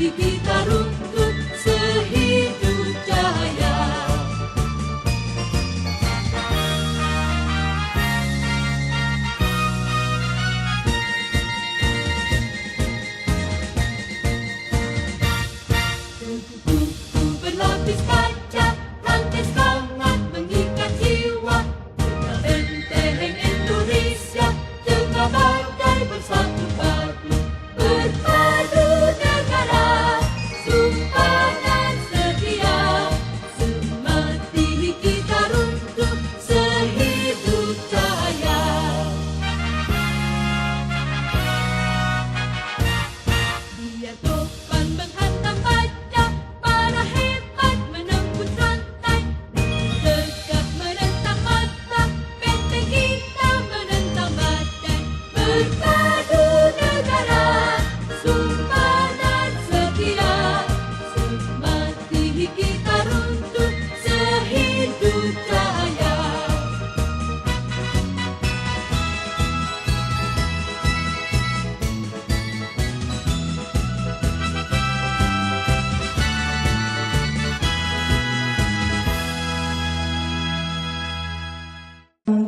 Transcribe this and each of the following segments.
kita runtut sehidup cahaya. Berlapis kaca, rantai semangat mengikat jiwa. Tengah benteng Indonesia, tengah badai bersatu padu. Berpadu negara, simpanan setia. Semati kita runtuh sehidup cahaya. Biar topan menghantam baja, para hebat menembus rantai. Tegak menentang mata, benteng kita menentang badai. Berpadu negara, simpanan setia. Semati kita runtuh sehidup cahaya.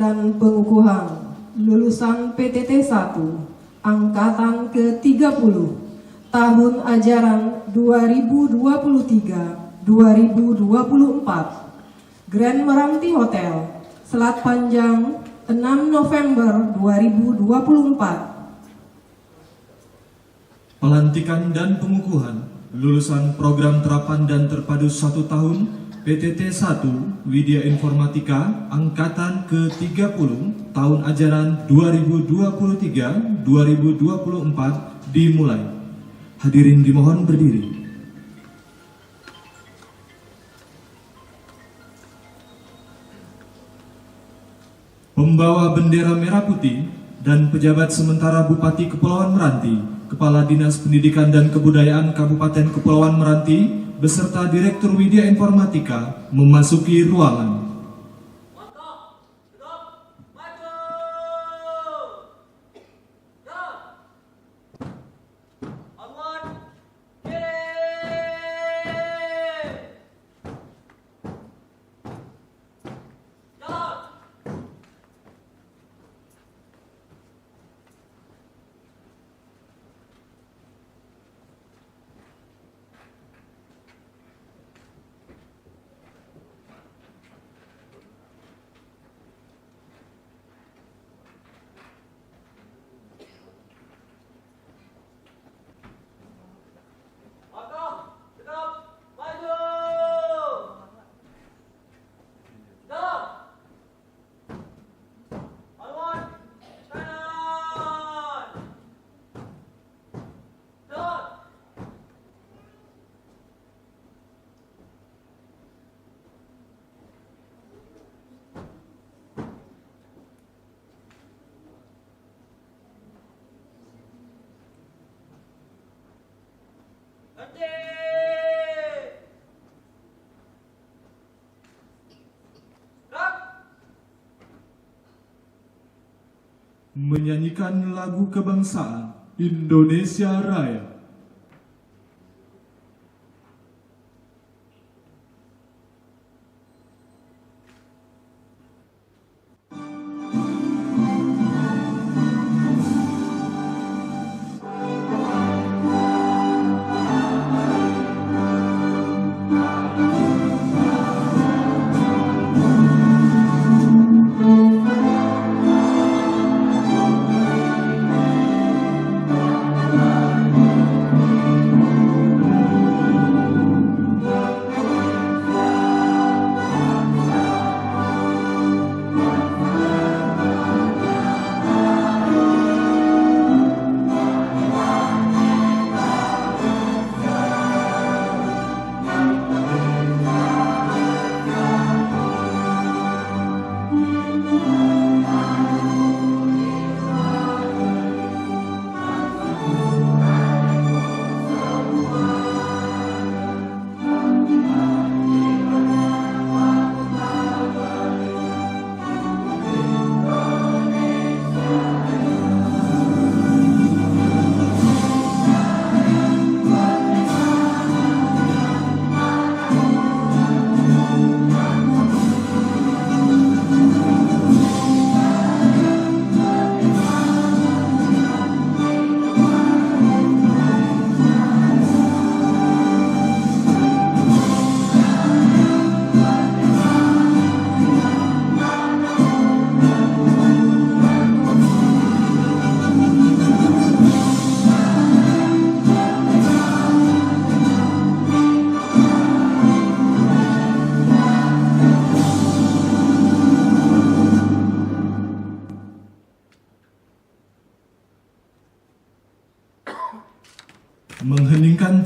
Dan pengukuhan lulusan PTT 1 Angkatan ke-30 tahun ajaran 2023-2024 Grand Meranti Hotel, Selat Panjang, 6 November 2024. Pelantikan dan pengukuhan lulusan program terapan dan terpadu 1 tahun PTT 1 Widya Informatika Angkatan ke-30 tahun ajaran 2023-2024 dimulai. Hadirin dimohon berdiri. Pembawa bendera merah putih dan pejabat sementara Bupati Kepulauan Meranti, Kepala Dinas Pendidikan dan Kebudayaan Kabupaten Kepulauan Meranti beserta Direktur Widya Informatika memasuki ruangan. Menyanyikan lagu kebangsaan Indonesia Raya.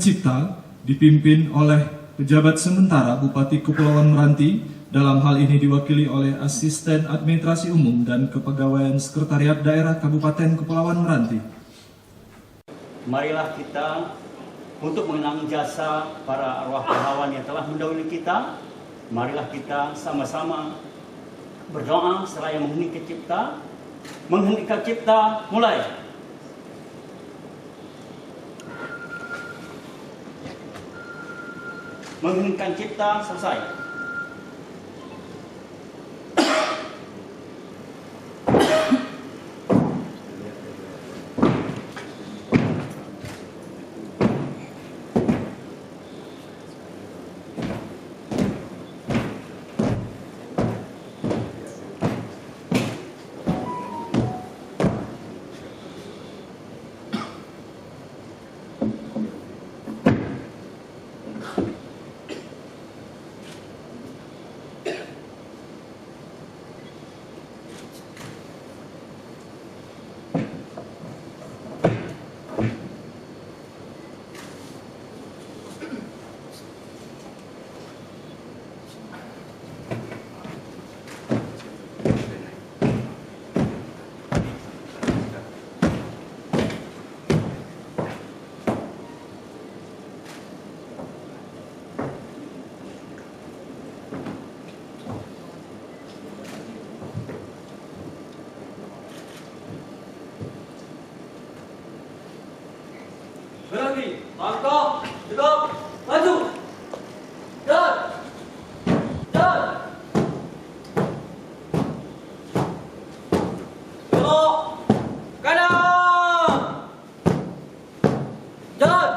Cipta dipimpin oleh pejabat sementara Bupati Kepulauan Meranti, dalam hal ini diwakili oleh Asisten Administrasi Umum dan Kepegawaian Sekretariat Daerah Kabupaten Kepulauan Meranti. Marilah kita untuk mengenang jasa para arwah pahlawan yang telah mendahului kita. Marilah kita sama-sama berdoa seraya mengheningkan cipta. Mengheningkan cipta, mulai. Mengheningkan cipta, selesai. Berhenti, langkah, tegap, maju, dan, belok, kanan, dan.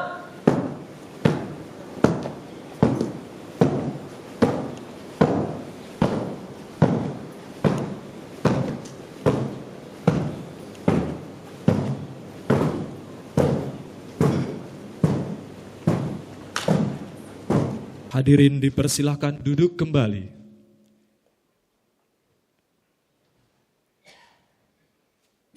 Hadirin dipersilahkan duduk kembali.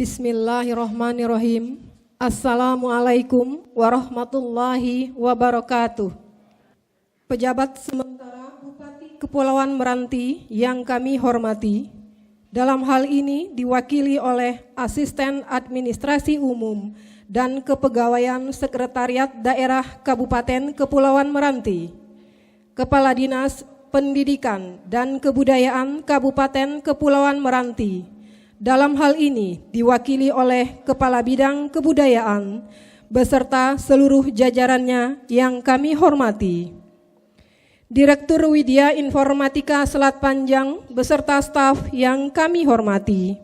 Bismillahirrahmanirrahim. Assalamualaikum warahmatullahi wabarakatuh. Pejabat sementara Bupati Kepulauan Meranti yang kami hormati, dalam hal ini diwakili oleh Asisten Administrasi Umum dan Kepegawaian Sekretariat Daerah Kabupaten Kepulauan Meranti, Kepala Dinas Pendidikan dan Kebudayaan Kabupaten Kepulauan Meranti, dalam hal ini diwakili oleh Kepala Bidang Kebudayaan beserta seluruh jajarannya yang kami hormati. Direktur Widya Informatika Selat Panjang beserta staf yang kami hormati.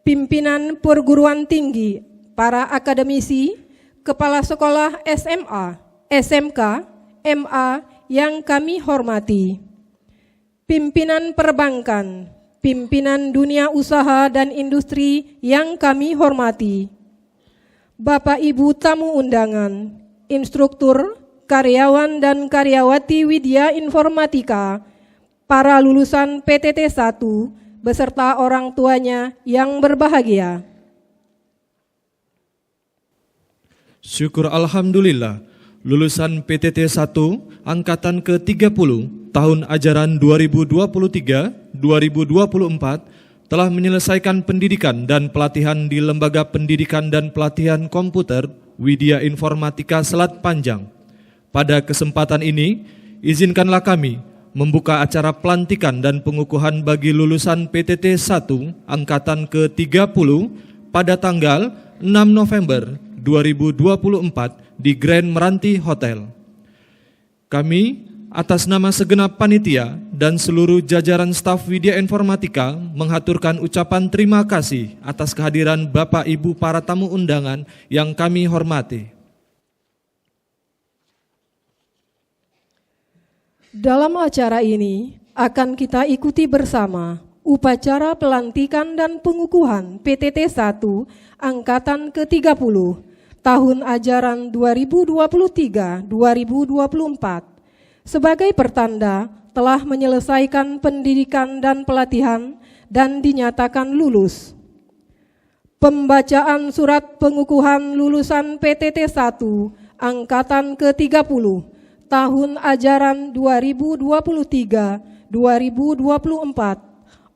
Pimpinan perguruan tinggi, para akademisi, kepala sekolah SMA, SMK, MA yang kami hormati, pimpinan perbankan, pimpinan dunia usaha dan industri yang kami hormati, Bapak Ibu tamu undangan, instruktur, karyawan dan karyawati Widya Informatika, para lulusan PTT 1 beserta orang tuanya yang berbahagia. Syukur Alhamdulillah, lulusan PTT 1 Angkatan ke-30 tahun ajaran 2023-2024 telah menyelesaikan pendidikan dan pelatihan di Lembaga Pendidikan dan Pelatihan Komputer Widya Informatika Selat Panjang. Pada kesempatan ini, izinkanlah kami membuka acara pelantikan dan pengukuhan bagi lulusan PTT 1 Angkatan ke-30 pada tanggal 6 November 2024 di Grand Meranti Hotel. Kami atas nama segenap panitia dan seluruh jajaran staf Widya Informatika menghaturkan ucapan terima kasih atas kehadiran Bapak Ibu para tamu undangan yang kami hormati. Dalam acara ini akan kita ikuti bersama upacara pelantikan dan pengukuhan PTT 1 Angkatan ke-30 tahun ajaran 2023-2024 sebagai pertanda telah menyelesaikan pendidikan dan pelatihan dan dinyatakan lulus. Pembacaan surat pengukuhan lulusan PTT 1 Angkatan ke-30 tahun ajaran 2023-2024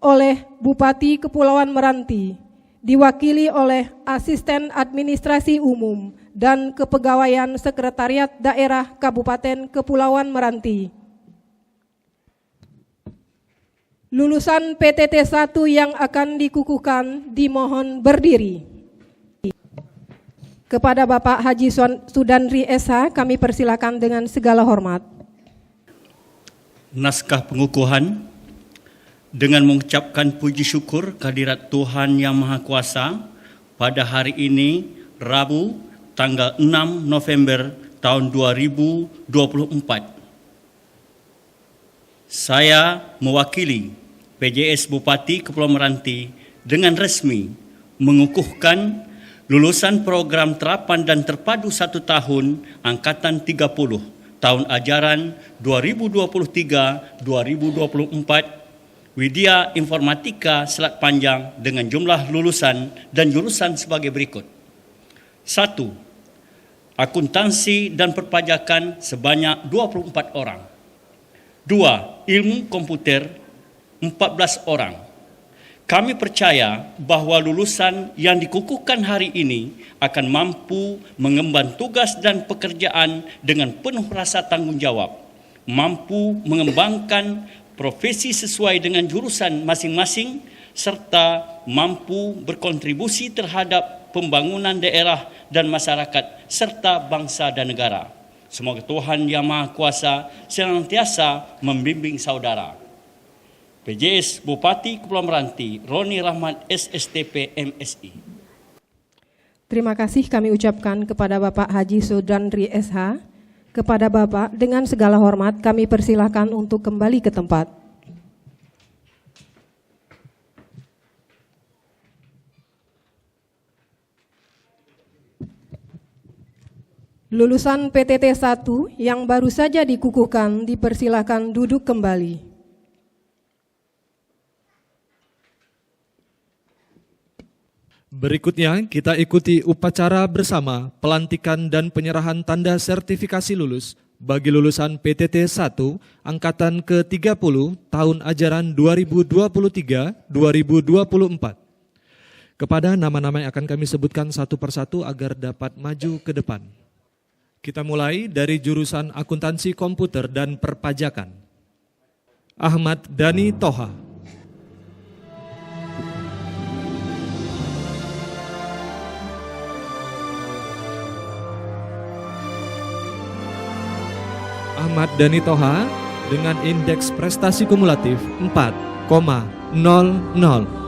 oleh Bupati Kepulauan Meranti, diwakili oleh Asisten Administrasi Umum dan Kepegawaian Sekretariat Daerah Kabupaten Kepulauan Meranti. Lulusan PTT 1 yang akan dikukuhkan dimohon berdiri. Kepada Bapak Haji Sudandri SH kami persilakan dengan segala hormat. Naskah pengukuhan dengan mengucapkan puji syukur kehadirat Tuhan Yang Maha Kuasa pada hari ini Rabu tanggal 6 November tahun 2024. Saya mewakili PJS Bupati Kepulauan Meranti dengan resmi mengukuhkan lulusan program terapan dan terpadu 1 tahun angkatan 30 tahun ajaran 2023-2024 Widya Informatika Selat Panjang dengan jumlah lulusan dan jurusan sebagai berikut. 1. Akuntansi dan perpajakan sebanyak 24 orang. 2. Ilmu komputer 14 orang. Kami percaya bahwa lulusan yang dikukuhkan hari ini akan mampu mengemban tugas dan pekerjaan dengan penuh rasa tanggung jawab, mampu mengembangkan profesi sesuai dengan jurusan masing-masing, serta mampu berkontribusi terhadap pembangunan daerah dan masyarakat serta bangsa dan negara. Semoga Tuhan Yang Maha Kuasa senantiasa membimbing saudara. PJS Bupati Kepulauan Meranti, Roni Rahmat SSTP MSI. Terima kasih kami ucapkan kepada Bapak Haji Sudandri SH. Kepada Bapak dengan segala hormat kami persilahkan untuk kembali ke tempat. Lulusan PTT 1 yang baru saja dikukuhkan dipersilahkan duduk kembali. Berikutnya kita ikuti upacara bersama pelantikan dan penyerahan tanda sertifikasi lulus bagi lulusan PTT 1 angkatan ke-30 tahun ajaran 2023-2024. Kepada nama-nama yang akan kami sebutkan satu persatu agar dapat maju ke depan. Kita mulai dari jurusan akuntansi komputer dan perpajakan. Ahmad Dhani Toha. Ahmad Dhani Toha dengan indeks prestasi kumulatif 4,00.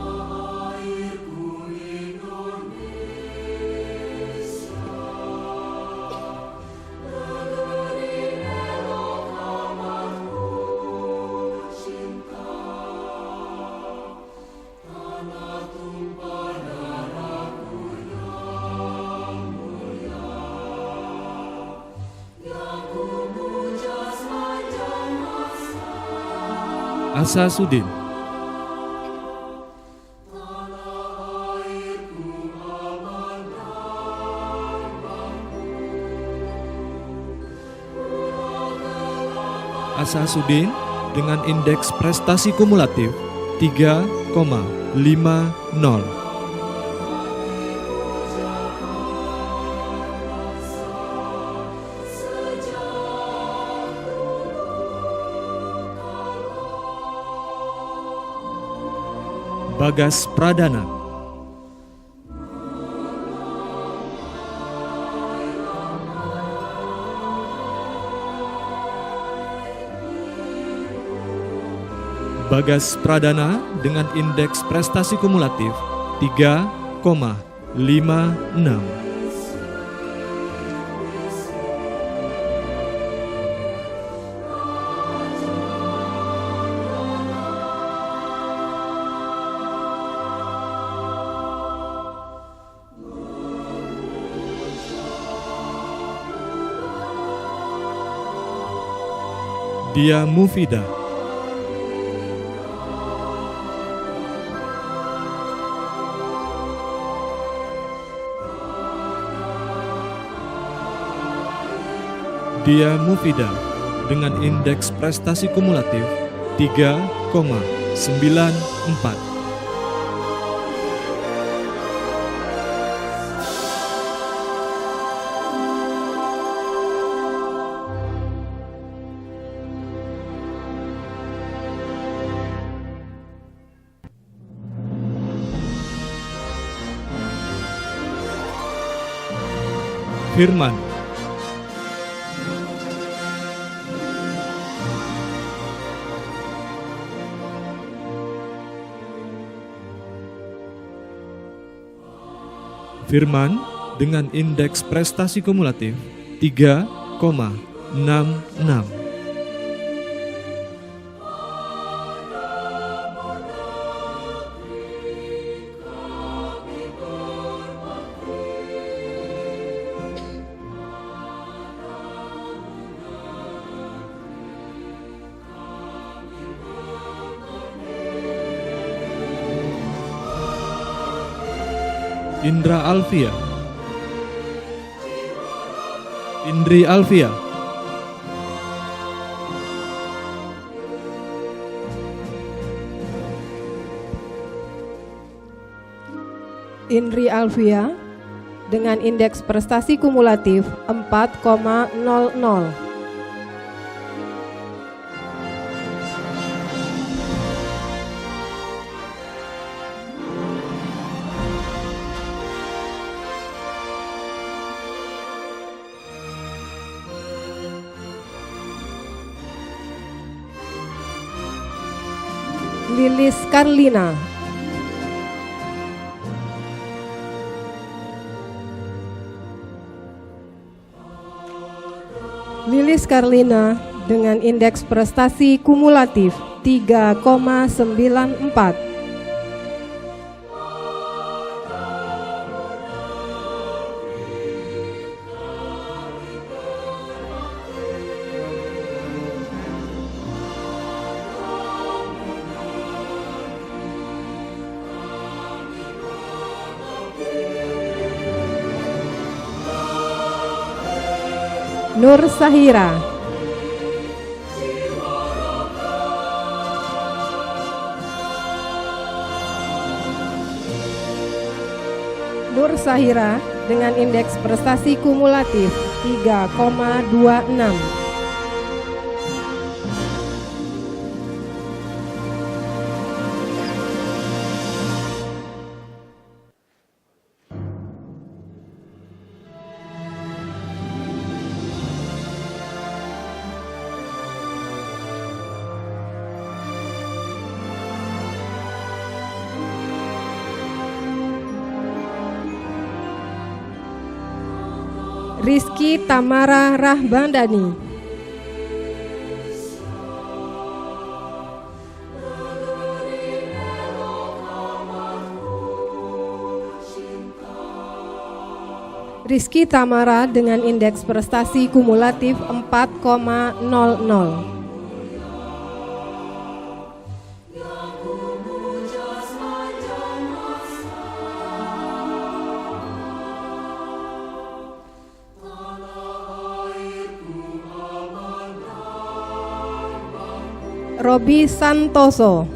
Asa Sudin. Asa Sudin dengan indeks prestasi kumulatif 3,50. Bagas Pradana. Bagas Pradana dengan indeks prestasi kumulatif 3,56. Dia Mufida. Dia Mufida dengan indeks prestasi kumulatif 3,94. Firman. Firman dengan indeks prestasi kumulatif 3,66. Indra Alfia. Indri Alfia. Indri Alfia dengan indeks prestasi kumulatif 4,00. Lilis Karlina. Lilis Karlina dengan indeks prestasi kumulatif 3,94. Nur Sahira. Nur Sahira dengan indeks prestasi kumulatif 3,26. Rizky Tamara Rahbandani. Rizky Tamara dengan indeks prestasi kumulatif 4,00. Robi Santoso.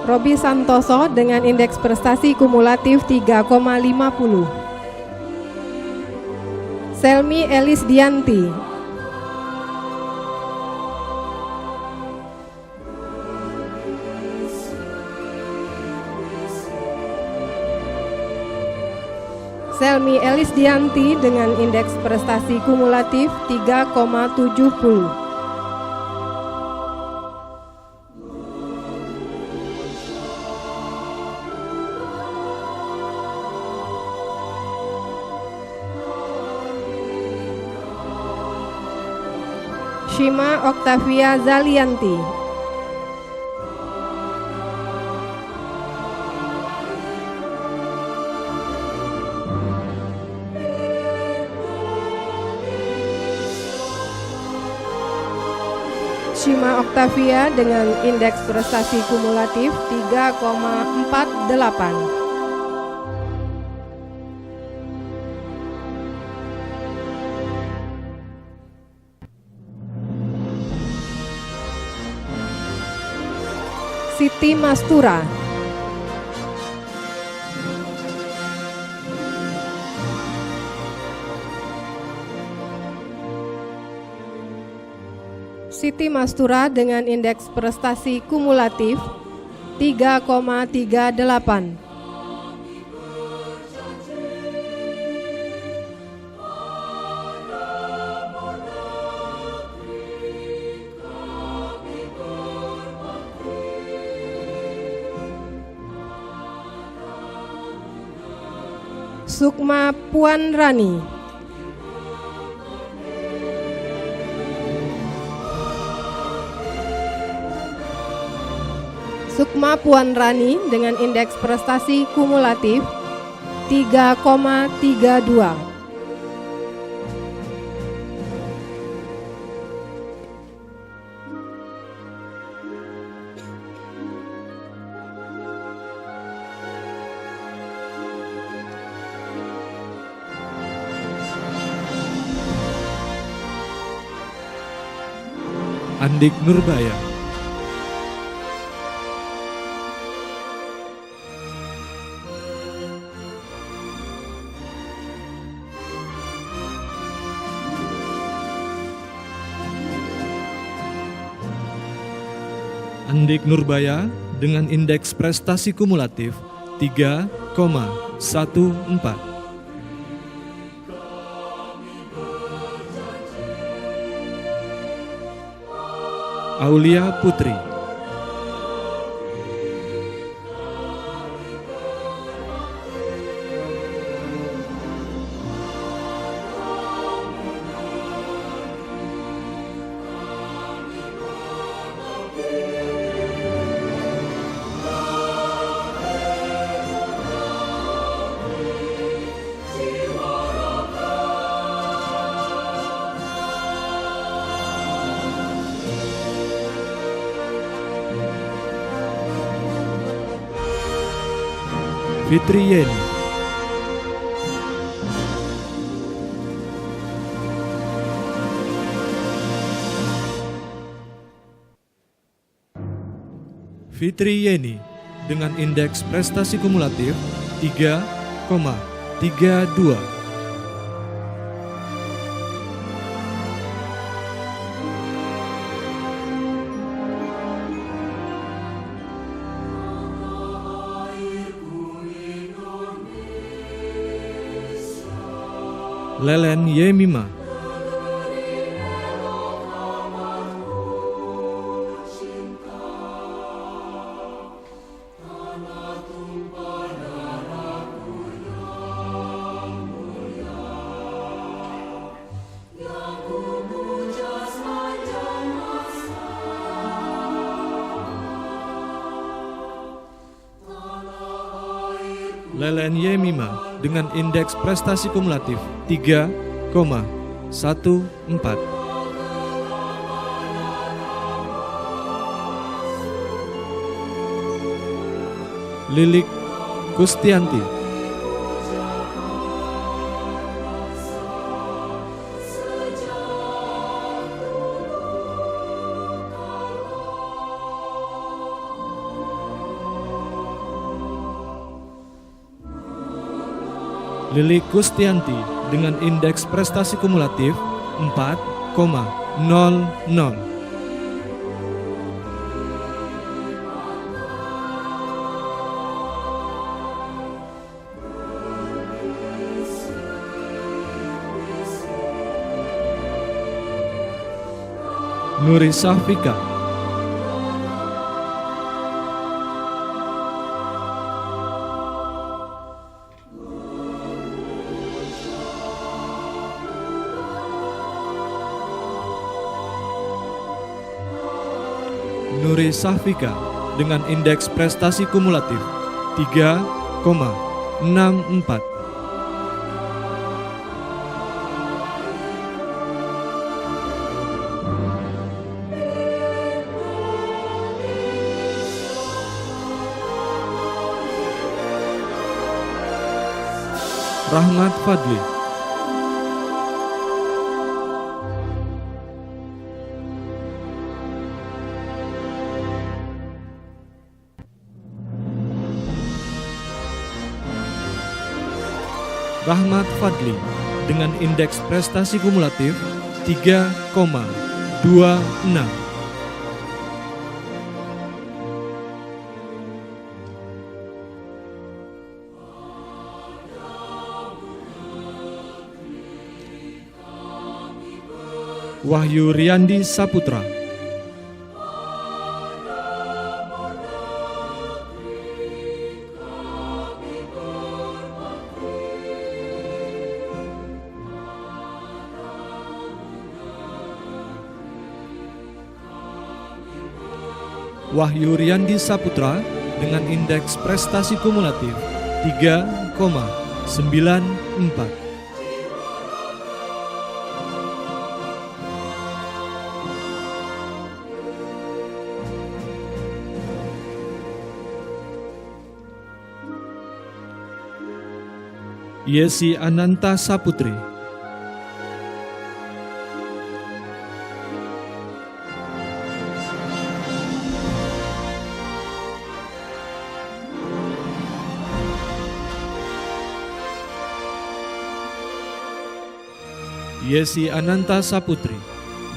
Robi Santoso dengan indeks prestasi kumulatif 3,50. Selmi Elis Dianti. Selmi Elis Dianti dengan indeks prestasi kumulatif 3,70. Shima Oktavia Zalianti. Shima Octavia dengan indeks prestasi kumulatif 3,48. Siti Mastura. Siti Mastura dengan indeks prestasi kumulatif 3,38. Sukma Puan Rani. Sukma Puan Rani dengan indeks prestasi kumulatif 3,32. Andik Nurbaya. Andik Nurbaya dengan indeks prestasi kumulatif 3,14. Aulia Putri. Fitri Yeni. Fitri Yeni dengan indeks prestasi kumulatif 3,32. Lelen Yemima. Lelen Yemima dengan indeks prestasi kumulatif 3,14. Lilik Kustianti. Lili Kustianti dengan indeks prestasi kumulatif 4,00. Nuri Safika. Nuri Safika dengan indeks prestasi kumulatif 3,64. Rahmat Fadli. Rahmat Fadli dengan indeks prestasi kumulatif 3,26. Wahyu Riyandi Saputra. Wahyu Riyandi Saputra dengan indeks prestasi kumulatif 3,94. Yesi Ananta Saputri. Yesi Ananta Saputri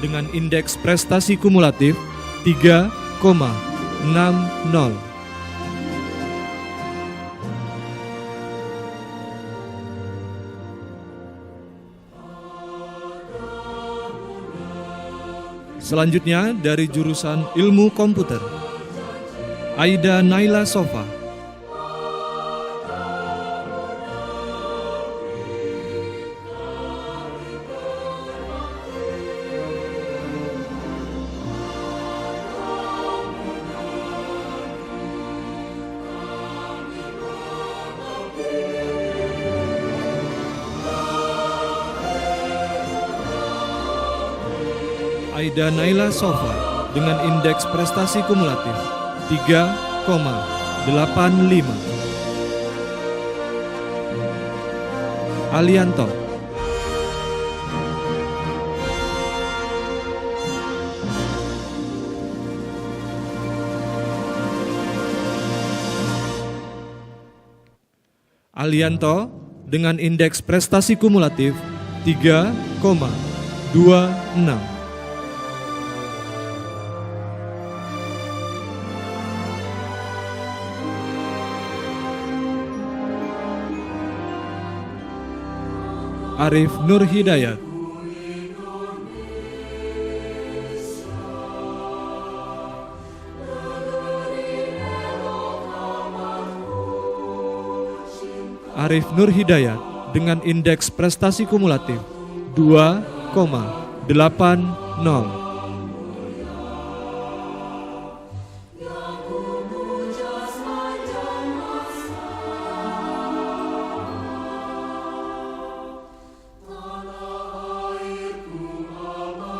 dengan indeks prestasi kumulatif 3,60. Selanjutnya dari jurusan Ilmu Komputer, Aida Naila Sofa. Aida Naila Sofa dengan indeks prestasi kumulatif 3,85. Alianto. Alianto dengan indeks prestasi kumulatif 3,26. Arif Nur Hidayat. Arif Nur Hidayat dengan indeks prestasi kumulatif 2,80.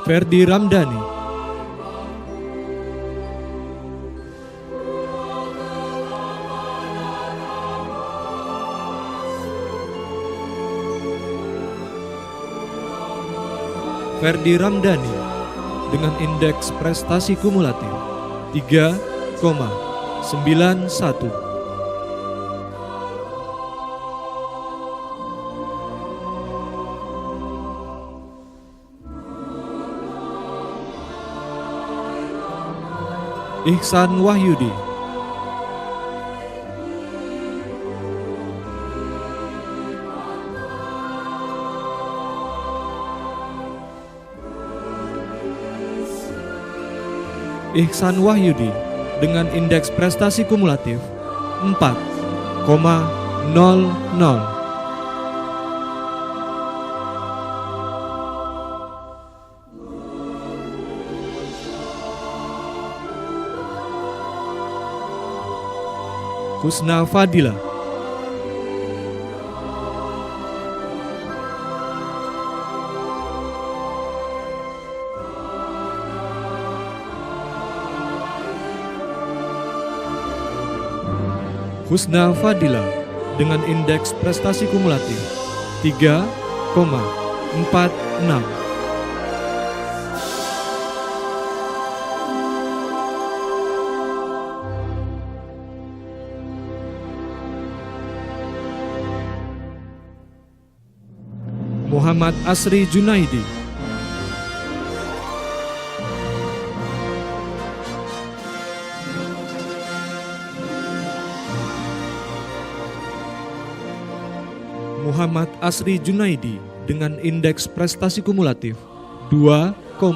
Ferdi Ramdhani. Ferdi Ramdhani dengan indeks prestasi kumulatif 3,91. Ihsan Wahyudi. Ihsan Wahyudi dengan indeks prestasi kumulatif 4,00. Husna Fadila. Husna Fadila dengan indeks prestasi kumulatif 3,46. Muhammad Asri Junaidi. Muhammad Asri Junaidi dengan indeks prestasi kumulatif 2,80.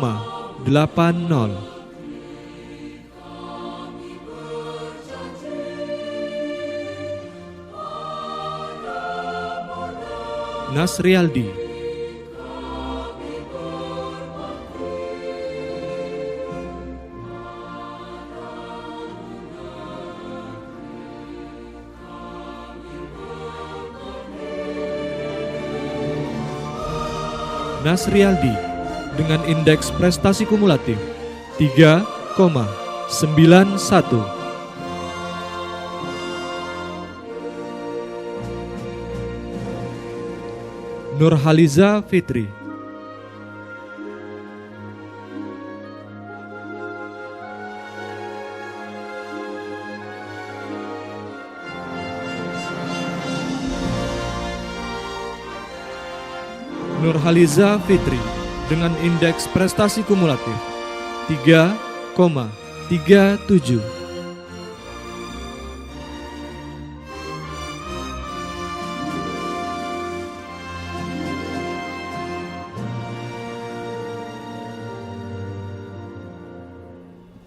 Nasrialdi. Nasrialdi dengan indeks prestasi kumulatif 3,91. Nurhaliza Fitri. Nurhaliza Fitri dengan indeks prestasi kumulatif 3,37.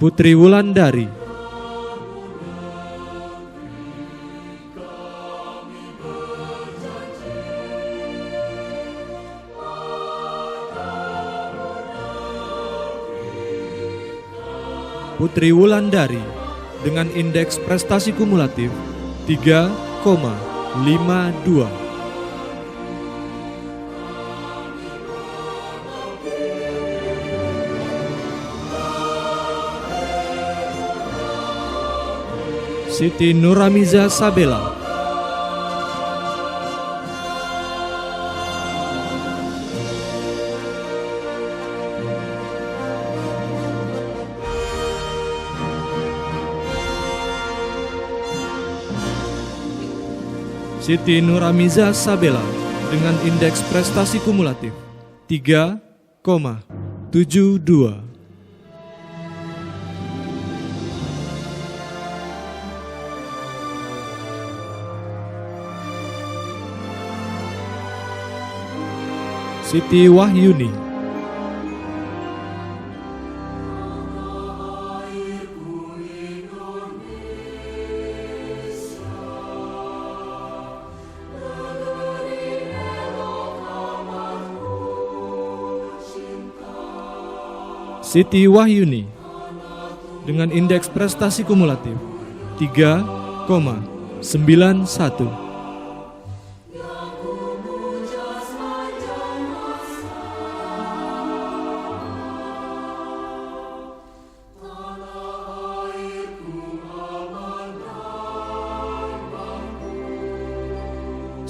Putri Wulandari. Putri Wulandari dengan indeks prestasi kumulatif 3,52. Siti Nurhamiza Sabela. Siti Nurhamiza Sabela dengan indeks prestasi kumulatif 3,72. Siti Wahyuni. Siti Wahyuni dengan indeks prestasi kumulatif 3,91.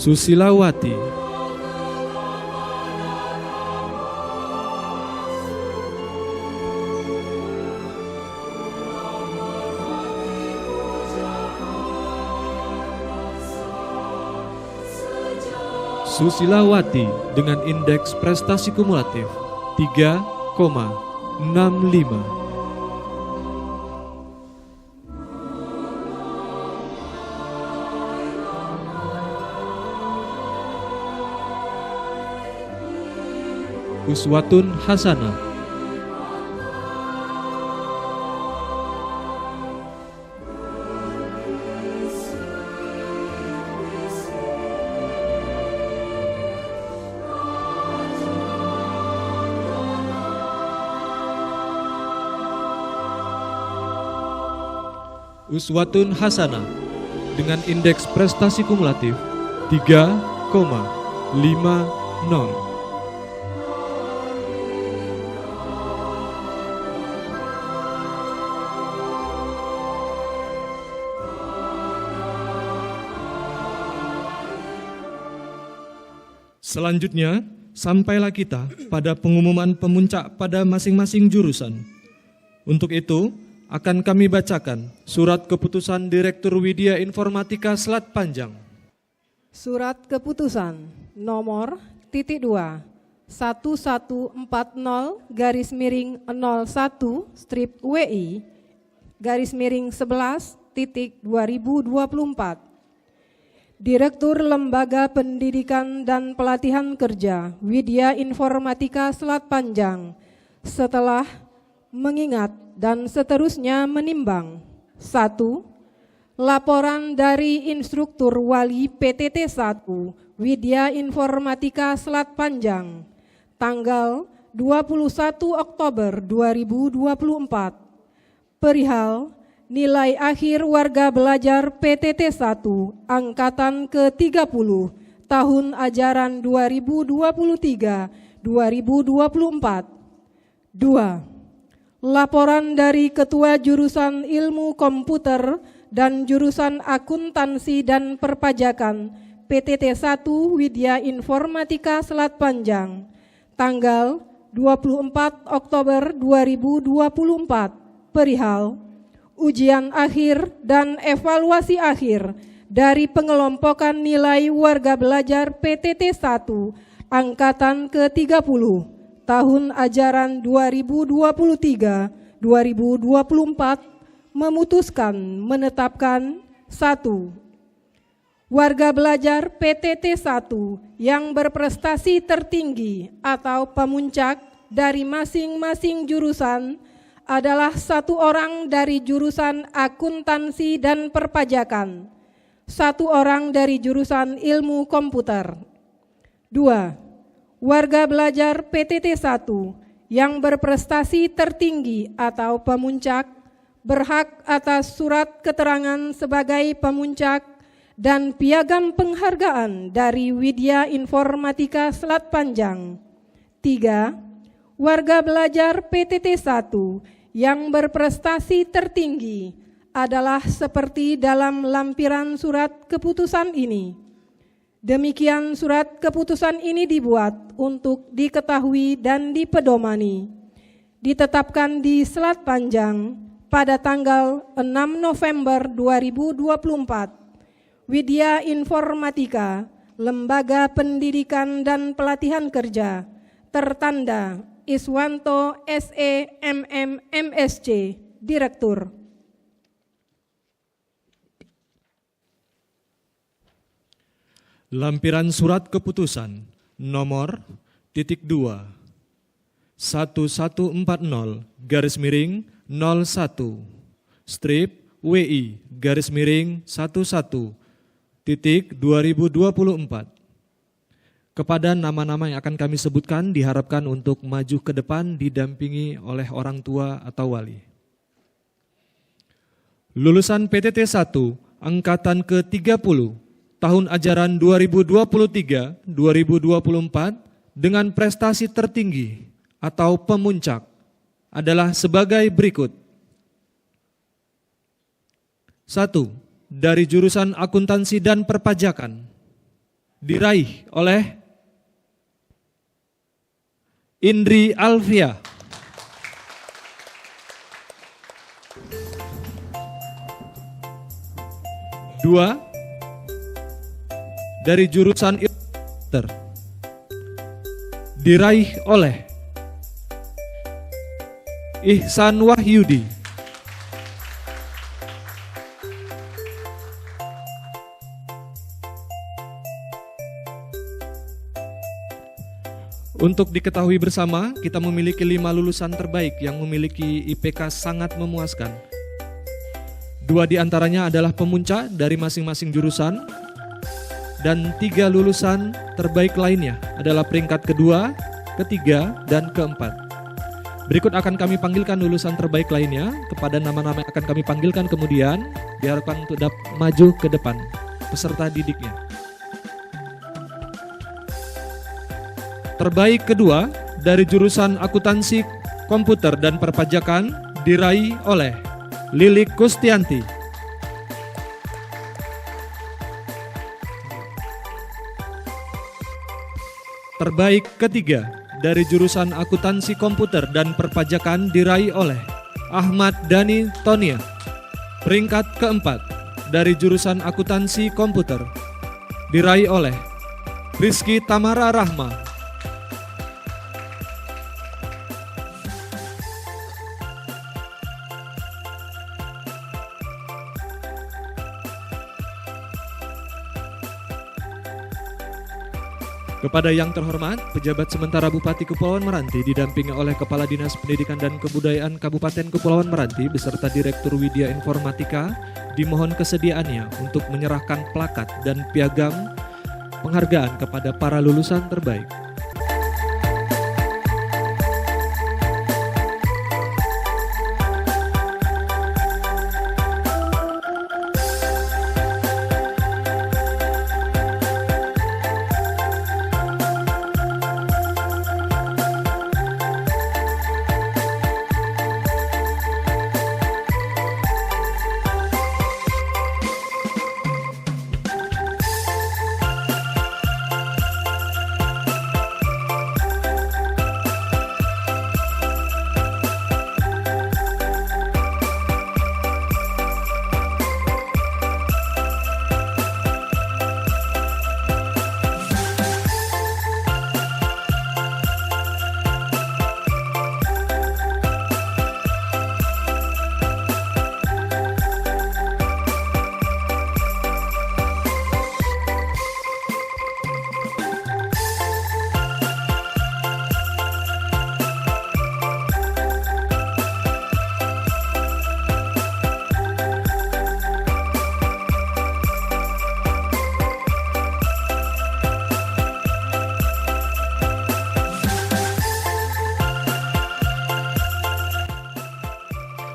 Susilawati. Susilawati dengan indeks prestasi kumulatif 3,65. Uswatun Hasanah. Uswatun Hasanah dengan indeks prestasi kumulatif 3,50. Selanjutnya, sampailah kita pada pengumuman pemuncak pada masing-masing jurusan. Untuk itu, akan kami bacakan surat keputusan Direktur Widya Informatika Selat Panjang. Surat keputusan nomor (2) 11/WI/11/2024. Direktur Lembaga Pendidikan dan Pelatihan Kerja Widya Informatika Selat Panjang setelah mengingat dan seterusnya menimbang: 1. Laporan dari Instruktur Wali PTT 1 Widya Informatika Selat Panjang tanggal 21 Oktober 2024 perihal nilai akhir warga belajar PTT 1 Angkatan ke-30 tahun ajaran 2023-2024. 2. Laporan dari Ketua Jurusan Ilmu Komputer dan Jurusan Akuntansi dan Perpajakan PTT 1 Widya Informatika Selat Panjang tanggal 24 Oktober 2024 perihal ujian akhir dan evaluasi akhir dari pengelompokan nilai warga belajar PTT 1 Angkatan ke-30 tahun ajaran 2023-2024 memutuskan menetapkan: 1. Warga belajar PTT 1 yang berprestasi tertinggi atau pemuncak dari masing-masing jurusan adalah 1 orang dari jurusan akuntansi dan perpajakan, 1 orang dari jurusan ilmu komputer. 2. Warga belajar PTT 1 yang berprestasi tertinggi atau pemuncak berhak atas surat keterangan sebagai pemuncak dan piagam penghargaan dari Widya Informatika Selat Panjang. 3. Warga belajar PTT 1 yang berprestasi tertinggi adalah seperti dalam lampiran surat keputusan ini. Demikian surat keputusan ini dibuat untuk diketahui dan dipedomani. Ditetapkan di Selat Panjang pada tanggal 6 November 2024. Widya Informatika, Lembaga Pendidikan dan Pelatihan Kerja, tertanda Iswanto SE MM MSc, Direktur. Lampiran surat keputusan nomor (2) 1140/01 strip WI/11/2024 kepada nama-nama yang akan kami sebutkan diharapkan untuk maju ke depan didampingi oleh orang tua atau wali. Lulusan PTT 1 Angkatan ke-30 tahun ajaran 2023-2024 dengan prestasi tertinggi atau pemuncak adalah sebagai berikut. 1. Dari jurusan akuntansi dan perpajakan diraih oleh Indri Alfia. 2. Dari jurusan ilmu komputer diraih oleh Ihsan Wahyudi. 3. Untuk diketahui bersama, kita memiliki 5 lulusan terbaik yang memiliki IPK sangat memuaskan. 2 diantaranya adalah pemuncak dari masing-masing jurusan, dan 3 lulusan terbaik lainnya adalah peringkat kedua, ketiga, dan keempat. Berikut akan kami panggilkan lulusan terbaik lainnya. Kepada nama-nama yang akan kami panggilkan kemudian diharapkan untuk dapat maju ke depan peserta didiknya. Terbaik kedua dari jurusan akuntansi komputer dan perpajakan diraih oleh Lilik Kustianti. terbaik ketiga dari jurusan Akuntansi Komputer dan Perpajakan diraih oleh Ahmad Dhani Tonia. Peringkat keempat dari jurusan Akuntansi Komputer diraih oleh Rizky Tamara Rahma. Kepada yang terhormat, pejabat sementara Bupati Kepulauan Meranti didampingi oleh Kepala Dinas Pendidikan dan Kebudayaan Kabupaten Kepulauan Meranti beserta Direktur Widya Informatika, dimohon kesediaannya untuk menyerahkan plakat dan piagam penghargaan kepada para lulusan terbaik.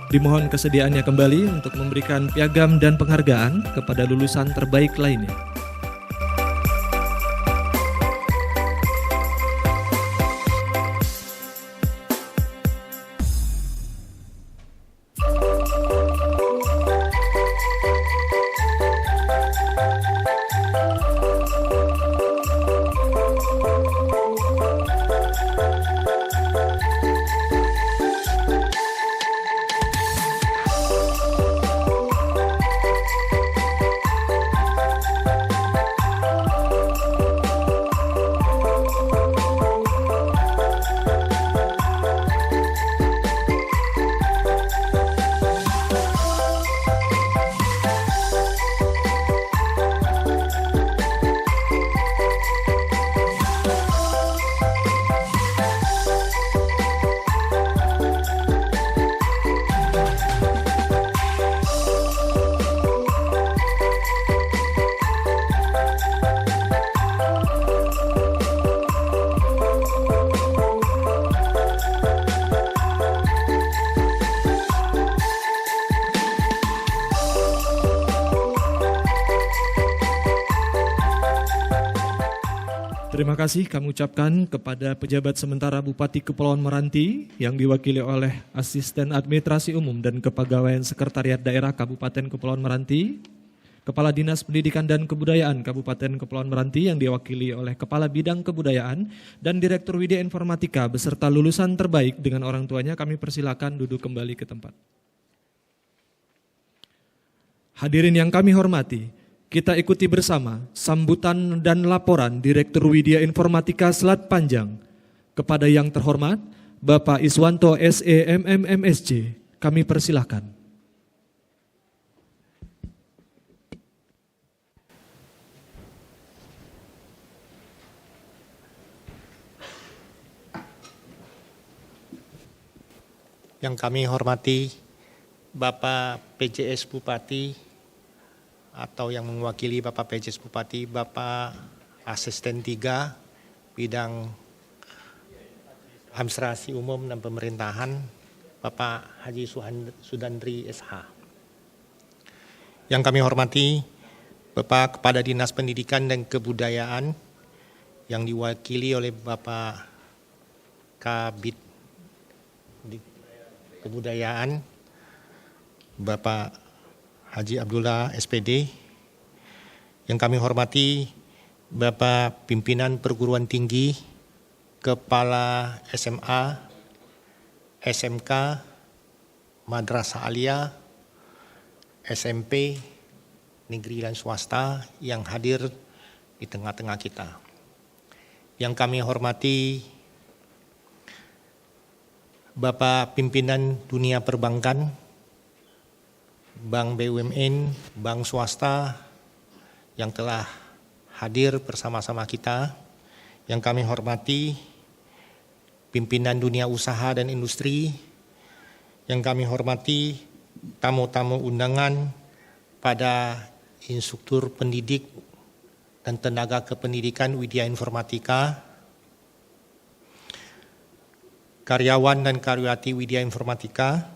Dimohon kesediaannya kembali untuk memberikan piagam dan penghargaan kepada lulusan terbaik lainnya. Terima kasih kami ucapkan kepada pejabat sementara Bupati Kepulauan Meranti yang diwakili oleh Asisten Administrasi Umum dan Kepegawaian Sekretariat Daerah Kabupaten Kepulauan Meranti, Kepala Dinas Pendidikan dan Kebudayaan Kabupaten Kepulauan Meranti yang diwakili oleh Kepala Bidang Kebudayaan dan Direktur Widya Informatika beserta lulusan terbaik dengan orang tuanya. Kami persilakan duduk kembali ke tempat. Hadirin yang kami hormati, kita ikuti bersama sambutan dan laporan Direktur Widya Informatika Selat Panjang. Kepada yang terhormat, Bapak Iswanto SE MMMSC, kami persilahkan. Yang kami hormati Bapak PJS Bupati atau yang mewakili Bapak PJS Bupati, Bapak Asisten 3 Bidang Administrasi Umum dan Pemerintahan, Bapak Haji Sudandri SH. Yang kami hormati Bapak Kepala Dinas Pendidikan dan Kebudayaan yang diwakili oleh Bapak Kabid Kebudayaan, Bapak Haji Abdullah SPD. Yang kami hormati Bapak Pimpinan Perguruan Tinggi kepala SMA, SMK, Madrasah Aliyah, SMP, negeri dan swasta yang hadir di tengah-tengah kita. Yang kami hormati Bapak Pimpinan Dunia Perbankan, Bank BUMN, Bank Swasta yang telah hadir bersama-sama kita. Yang kami hormati Pimpinan Dunia Usaha dan Industri, yang kami hormati tamu-tamu undangan pada instruktur pendidik dan tenaga kependidikan Widya Informatika, karyawan dan karyawati Widya Informatika,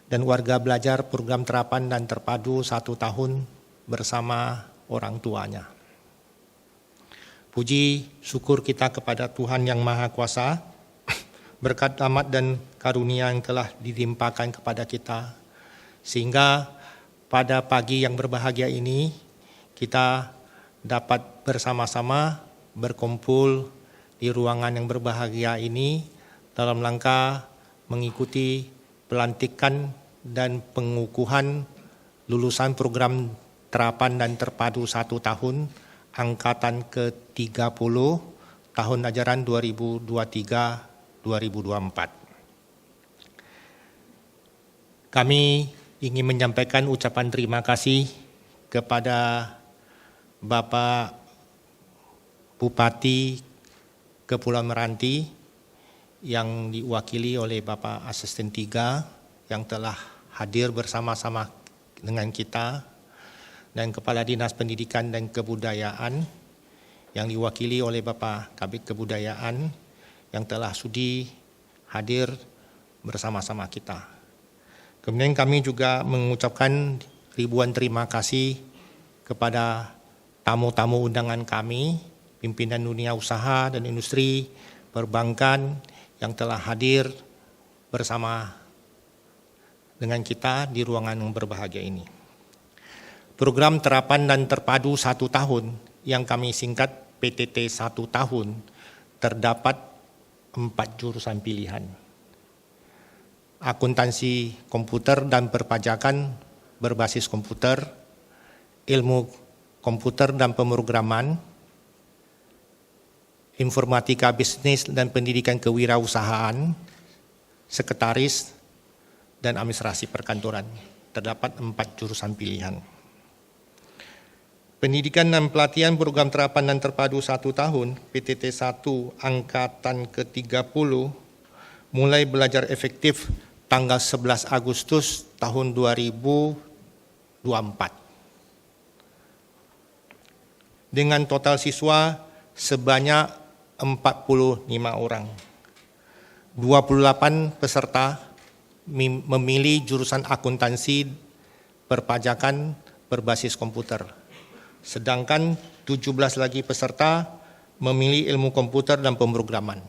dan warga belajar program terapan dan terpadu 1 tahun bersama orang tuanya. Puji syukur kita kepada Tuhan Yang Maha Kuasa, berkat rahmat dan karunia yang telah dilimpahkan kepada kita, sehingga pada pagi yang berbahagia ini kita dapat bersama-sama berkumpul di ruangan yang berbahagia ini dalam rangka mengikuti pelantikan dan pengukuhan lulusan program terapan dan terpadu 1 tahun angkatan ke-30 tahun ajaran 2023-2024. Kami ingin menyampaikan ucapan terima kasih kepada Bapak Bupati Kepulauan Meranti yang diwakili oleh Bapak Asisten 3 yang telah hadir bersama-sama dengan kita, dan Kepala Dinas Pendidikan dan Kebudayaan yang diwakili oleh Bapak Kabid Kebudayaan yang telah sudi hadir bersama-sama kita. Kemudian kami juga mengucapkan ribuan terima kasih kepada tamu-tamu undangan kami, pimpinan dunia usaha dan industri perbankan yang telah hadir bersama dengan kita di ruangan yang berbahagia ini. Program terapan dan terpadu 1 tahun yang kami singkat PTT 1 tahun terdapat 4 jurusan pilihan. Akuntansi komputer dan perpajakan berbasis komputer, ilmu komputer dan pemrograman, informatika bisnis dan pendidikan kewirausahaan, sekretaris, dan administrasi perkantoran. Terdapat 4 jurusan pilihan. Pendidikan dan pelatihan program terapan dan terpadu 1 tahun, PTT 1 angkatan ke-30, mulai belajar efektif tanggal 11 Agustus tahun 2024. Dengan total siswa sebanyak 45 orang. 28 peserta memilih jurusan akuntansi perpajakan berbasis komputer. Sedangkan 17 lagi peserta memilih ilmu komputer dan pemrograman.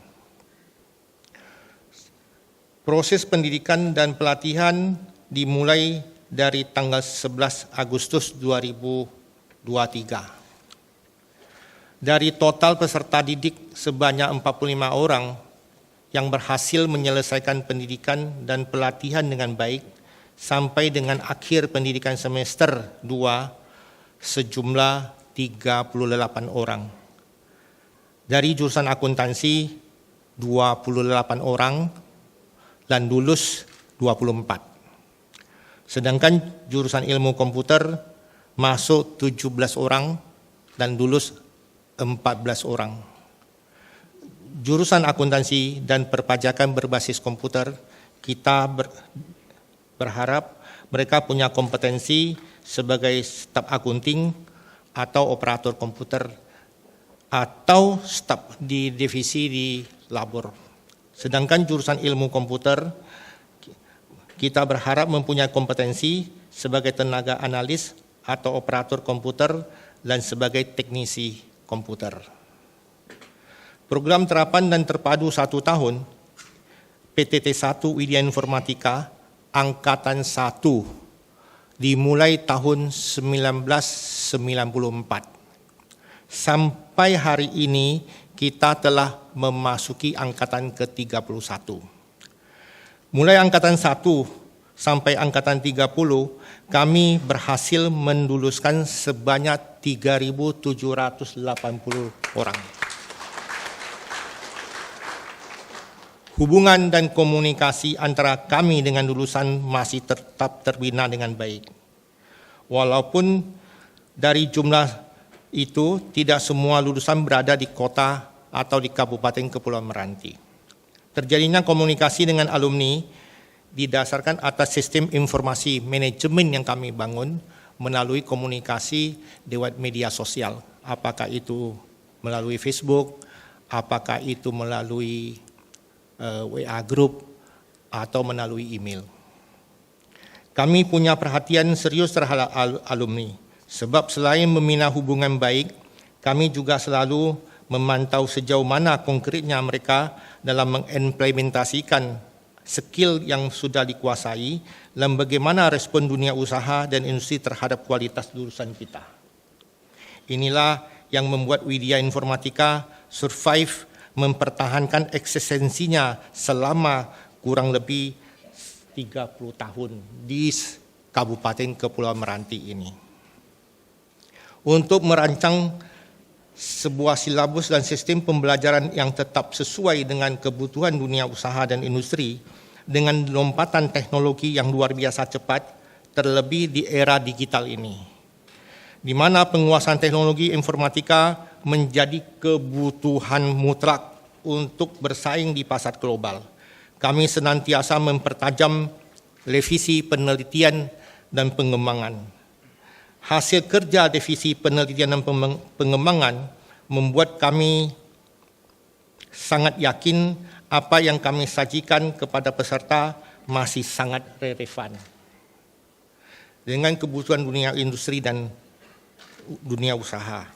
Proses pendidikan dan pelatihan dimulai dari tanggal 11 Agustus 2023. Dari total peserta didik sebanyak 45 orang yang berhasil menyelesaikan pendidikan dan pelatihan dengan baik sampai dengan akhir pendidikan semester 2 sejumlah 38 orang. Dari jurusan akuntansi 28 orang dan lulus 24. Sedangkan jurusan ilmu komputer masuk 17 orang dan lulus 14 orang. Jurusan akuntansi dan perpajakan berbasis komputer, kita berharap mereka punya kompetensi sebagai staf akunting atau operator komputer atau staf di divisi di labor. Sedangkan jurusan ilmu komputer, kita berharap mempunyai kompetensi sebagai tenaga analis atau operator komputer dan sebagai teknisi komputer. Program terapan dan terpadu 1 tahun, PTT 1 Widya Informatika, angkatan 1, dimulai tahun 1994. Sampai hari ini kita telah memasuki angkatan ke-31. Mulai angkatan 1 sampai angkatan 30, kami berhasil menluluskan sebanyak 3.780 orang. Hubungan dan komunikasi antara kami dengan lulusan masih tetap terbina dengan baik. Walaupun dari jumlah itu tidak semua lulusan berada di kota atau di Kabupaten Kepulauan Meranti. Terjadinya komunikasi dengan alumni didasarkan atas sistem informasi manajemen yang kami bangun melalui komunikasi lewat media sosial. Apakah itu melalui Facebook, apakah itu melalui WA Group, atau melalui email. Kami punya perhatian serius terhadap alumni, sebab selain membina hubungan baik, kami juga selalu memantau sejauh mana konkretnya mereka dalam mengimplementasikan skill yang sudah dikuasai dan bagaimana respon dunia usaha dan industri terhadap kualitas lulusan kita. Inilah yang membuat Widya Informatika survive mempertahankan eksistensinya selama kurang lebih 30 tahun di Kabupaten Kepulauan Meranti ini. Untuk merancang sebuah silabus dan sistem pembelajaran yang tetap sesuai dengan kebutuhan dunia usaha dan industri dengan lompatan teknologi yang luar biasa cepat, terlebih di era digital ini, di mana penguasaan teknologi informatika menjadi kebutuhan mutlak untuk bersaing di pasar global. Kami senantiasa mempertajam revisi penelitian dan pengembangan. Hasil kerja divisi penelitian dan pengembangan membuat kami sangat yakin apa yang kami sajikan kepada peserta masih sangat relevan dengan kebutuhan dunia industri dan dunia usaha.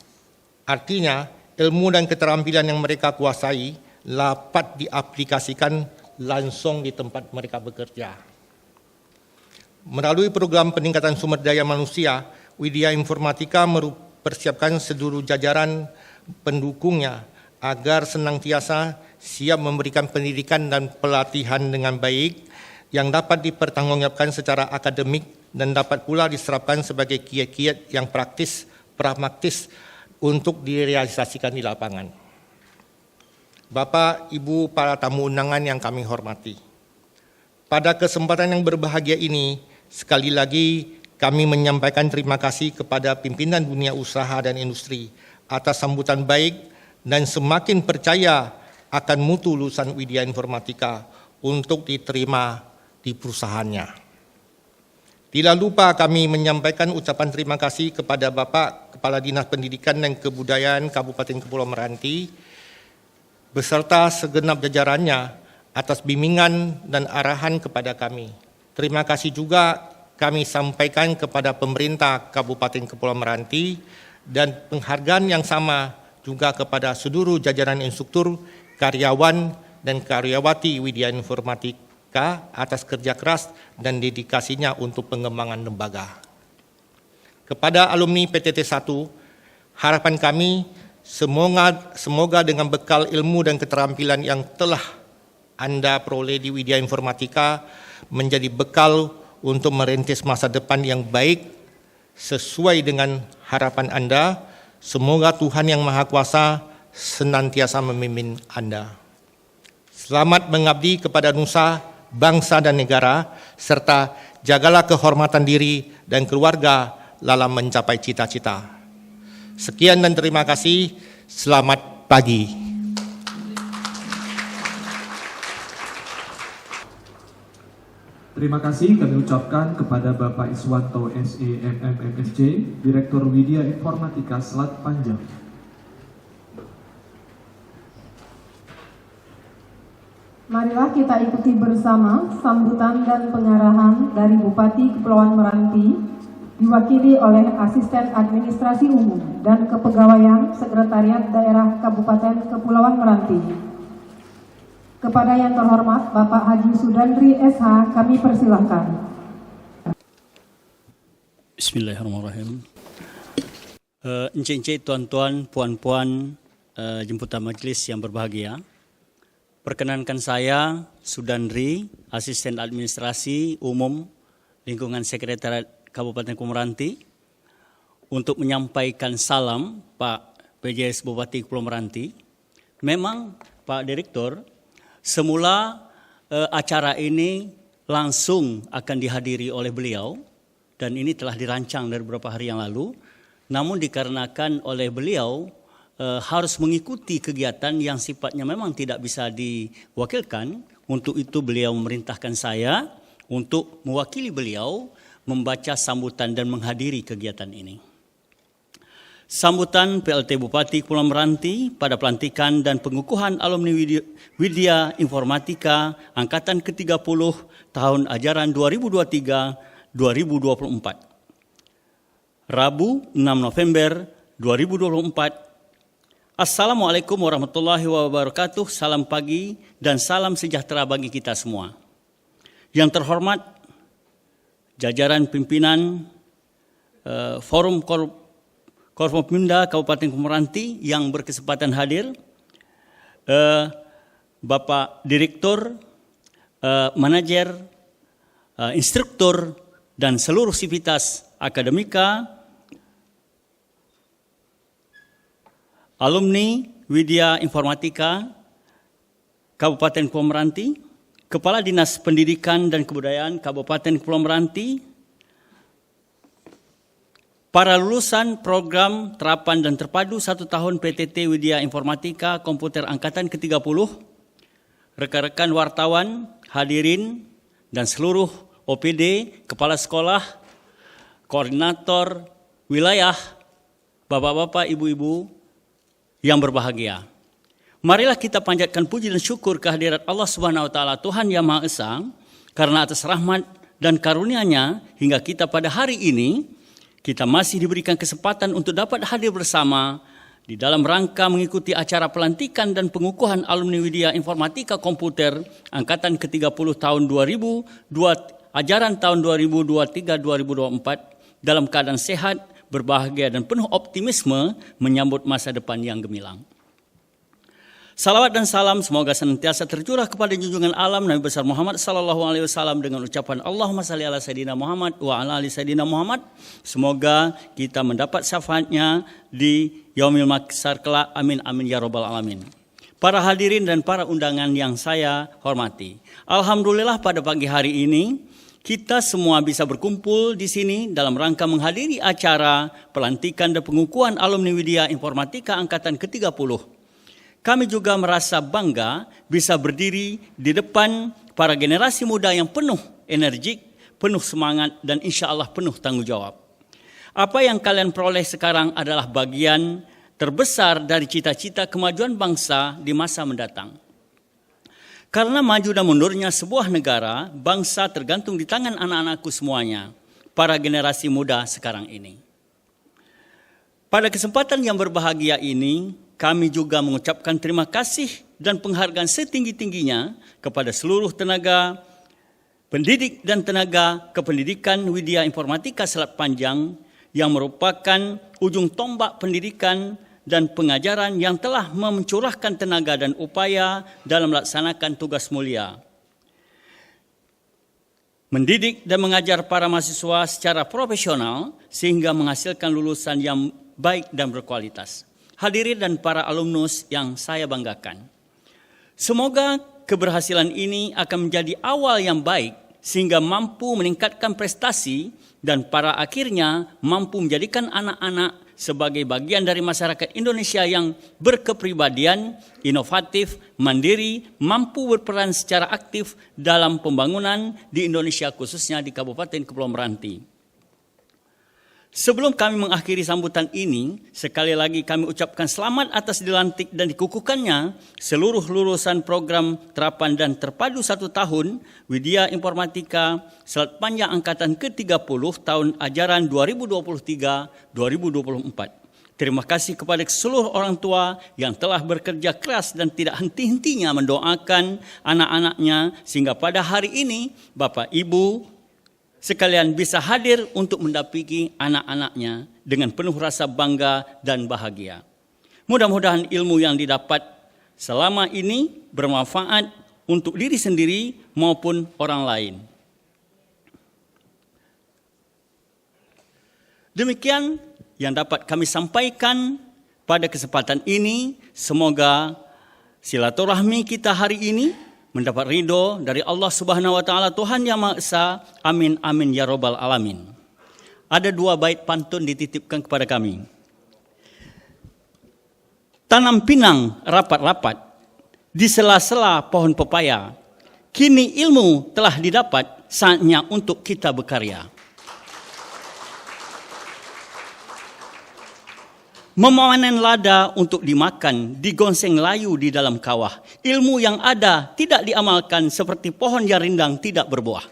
Artinya, ilmu dan keterampilan yang mereka kuasai dapat diaplikasikan langsung di tempat mereka bekerja. Melalui program peningkatan sumber daya manusia, Widya Informatika mempersiapkan seluruh jajaran pendukungnya agar senantiasa siap memberikan pendidikan dan pelatihan dengan baik yang dapat dipertanggungjawabkan secara akademik dan dapat pula diserapkan sebagai kiat-kiat yang praktis, pragmatis untuk direalisasikan di lapangan. Bapak, Ibu, para tamu undangan yang kami hormati. Pada kesempatan yang berbahagia ini, sekali lagi kami menyampaikan terima kasih kepada pimpinan dunia usaha dan industri atas sambutan baik dan semakin percaya akan mutu lulusan Widya Informatika untuk diterima di perusahaannya. Tidak lupa kami menyampaikan ucapan terima kasih kepada Bapak Kepala Dinas Pendidikan dan Kebudayaan Kabupaten Kepulauan Meranti beserta segenap jajarannya atas bimbingan dan arahan kepada kami. Terima kasih juga kami sampaikan kepada pemerintah Kabupaten Kepulauan Meranti dan penghargaan yang sama juga kepada seluruh jajaran instruktur, karyawan, dan karyawati Widya Informatika atas kerja keras dan dedikasinya untuk pengembangan lembaga. Kepada alumni PTT 1, harapan kami semoga dengan bekal ilmu dan keterampilan yang telah Anda peroleh di Widya Informatika menjadi bekal untuk merintis masa depan yang baik sesuai dengan harapan Anda. Semoga Tuhan Yang Maha Kuasa senantiasa memimpin Anda. Selamat mengabdi kepada nusa, bangsa dan negara, serta jagalah kehormatan diri dan keluarga dalam mencapai cita-cita. Sekian dan terima kasih. Selamat pagi. Terima kasih kami ucapkan kepada Bapak Iswanto SEMMMSC, Direktur Widya Informatika Selat Panjang. Marilah kita ikuti bersama sambutan dan pengarahan dari Bupati Kepulauan Meranti, diwakili oleh Asisten Administrasi Umum dan Kepegawaian Sekretariat Daerah Kabupaten Kepulauan Meranti. Kepada yang terhormat Bapak Haji Sudandri SH, kami persilahkan. Bismillahirrahmanirrahim. Encik-encik, tuan-tuan, puan-puan, jemputan majelis yang berbahagia. Perkenankan saya Sudandri, Asisten Administrasi Umum Lingkungan Sekretariat Kabupaten Kepulauan Meranti, untuk menyampaikan salam Pak PJS Bupati Kepulauan Meranti. Memang Pak Direktur, semula acara ini langsung akan dihadiri oleh beliau, dan ini telah dirancang dari beberapa hari yang lalu. Namun dikarenakan oleh beliau harus mengikuti kegiatan yang sifatnya memang tidak bisa diwakilkan, untuk itu beliau memerintahkan saya untuk mewakili beliau membaca sambutan dan menghadiri kegiatan ini. Sambutan PLT Bupati Kepulauan Meranti pada pelantikan dan pengukuhan alumni Widya Informatika Angkatan ke-30 tahun ajaran 2023-2024. Rabu 6 November 2024. Assalamualaikum warahmatullahi wabarakatuh. Salam pagi dan salam sejahtera bagi kita semua. Yang terhormat jajaran pimpinan Forum Korpopimda Kabupaten Kepulauan Meranti yang berkesempatan hadir, Bapak Direktur, Manajer, Instruktur, dan seluruh sivitas akademika, alumni Widya Informatika Kabupaten Kepulauan Meranti, Kepala Dinas Pendidikan dan Kebudayaan Kabupaten Kepulauan Meranti, para lulusan program terapan dan terpadu 1 tahun PTT Widya Informatika Komputer Angkatan ke-30, rekan-rekan wartawan, hadirin, dan seluruh OPD, kepala sekolah, koordinator wilayah, bapak-bapak, ibu-ibu yang berbahagia. Marilah kita panjatkan puji dan syukur kehadirat Allah Subhanahu wa taala, Tuhan Yang Maha Esa, karena atas rahmat dan karunia-Nya hingga kita pada hari ini kita masih diberikan kesempatan untuk dapat hadir bersama di dalam rangka mengikuti acara pelantikan dan pengukuhan alumni Widya Informatika Komputer Angkatan ke-30 tahun 2002, ajaran tahun 2023-2024 dalam keadaan sehat, berbahagia dan penuh optimisme menyambut masa depan yang gemilang. Salawat dan salam semoga senantiasa tercurah kepada junjungan alam Nabi besar Muhammad sallallahu alaihi wasallam dengan ucapan Allahumma salli ala sayyidina Muhammad wa ala ali sayyidina Muhammad. Semoga kita mendapat syafaatnya di yaumil mahsyar kelak. Amin amin ya rabbal alamin. Para hadirin dan para undangan yang saya hormati, alhamdulillah pada pagi hari ini kita semua bisa berkumpul di sini dalam rangka menghadiri acara pelantikan dan pengukuhan alumni Widya Informatika Angkatan ke-30. Kami juga merasa bangga bisa berdiri di depan para generasi muda yang penuh energik, penuh semangat, dan insya Allah penuh tanggung jawab. Apa yang kalian peroleh sekarang adalah bagian terbesar dari cita-cita kemajuan bangsa di masa mendatang. Karena maju dan mundurnya sebuah negara, bangsa tergantung di tangan anak-anakku semuanya, para generasi muda sekarang ini. Pada kesempatan yang berbahagia ini, kami juga mengucapkan terima kasih dan penghargaan setinggi-tingginya kepada seluruh tenaga pendidik dan tenaga kependidikan Widya Informatika Selat Panjang yang merupakan ujung tombak pendidikan dan pengajaran yang telah mencurahkan tenaga dan upaya dalam melaksanakan tugas mulia. Mendidik dan mengajar para mahasiswa secara profesional sehingga menghasilkan lulusan yang baik dan berkualitas. Hadirin dan para alumnus yang saya banggakan. Semoga keberhasilan ini akan menjadi awal yang baik sehingga mampu meningkatkan prestasi dan pada akhirnya mampu menjadikan anak-anak sebagai bagian dari masyarakat Indonesia yang berkepribadian, inovatif, mandiri, mampu berperan secara aktif dalam pembangunan di Indonesia khususnya di Kabupaten Kepulauan Meranti. Sebelum kami mengakhiri sambutan ini, sekali lagi kami ucapkan selamat atas dilantik dan dikukuhkannya seluruh lulusan program terapan dan terpadu 1 tahun Widya Informatika Selat Panjang Angkatan ke-30 tahun ajaran 2023-2024. Terima kasih kepada seluruh orang tua yang telah bekerja keras dan tidak henti-hentinya mendoakan anak-anaknya sehingga pada hari ini Bapak Ibu sekalian bisa hadir untuk mendampingi anak-anaknya dengan penuh rasa bangga dan bahagia. Mudah-mudahan ilmu yang didapat selama ini bermanfaat untuk diri sendiri maupun orang lain. Demikian yang dapat kami sampaikan pada kesempatan ini. Semoga silaturahmi kita hari ini mendapat ridho dari Allah Subhanahu wa taala, Tuhan Yang Maha Esa. Amin amin ya rabbal alamin. Ada 2 bait pantun dititipkan kepada kami. Tanam pinang rapat-rapat di sela-sela pohon pepaya. Kini ilmu telah didapat, saatnya untuk kita berkarya. Memanen lada untuk dimakan, digonseng layu di dalam kawah. Ilmu yang ada tidak diamalkan, seperti pohon yang rindang tidak berbuah.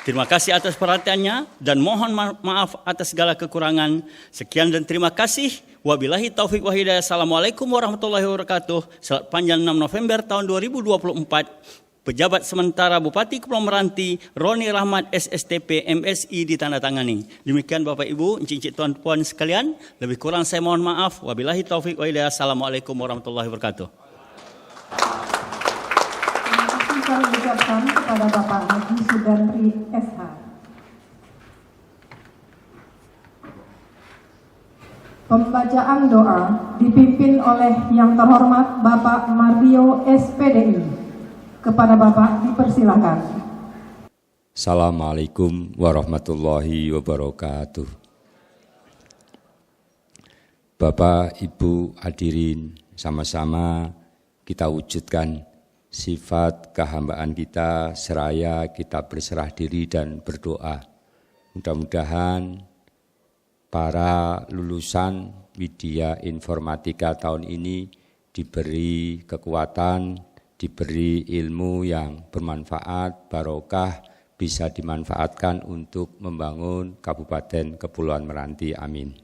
Terima kasih atas perhatiannya dan mohon maaf atas segala kekurangan. Sekian dan terima kasih. Wabillahi taufik wa hidayah. Assalamualaikum warahmatullahi wabarakatuh. Selamat panjang 6 November tahun 2024. Pejabat sementara Bupati Kepulauan Meranti, Roni Rahmat SSTP MSI ditandatangani. Demikian Bapak Ibu, encik-encik tuan-puan sekalian. Lebih kurang saya mohon maaf. Wabillahi taufik wa hidayah. Assalamualaikum warahmatullahi wabarakatuh. Terima kasih kami ucapkan kepada Bapak Haji Sudandri SH. Pembacaan doa dipimpin oleh Yang Terhormat Bapak Mario SPDI. Kepada Bapak dipersilakan. Assalamualaikum warahmatullahi wabarakatuh. Bapak, Ibu, hadirin, sama-sama kita wujudkan sifat kehambaan kita seraya kita berserah diri dan berdoa. Mudah-mudahan para lulusan Widya Informatika tahun ini diberi kekuatan, diberi ilmu yang bermanfaat, barokah, bisa dimanfaatkan untuk membangun Kabupaten Kepulauan Meranti. Amin.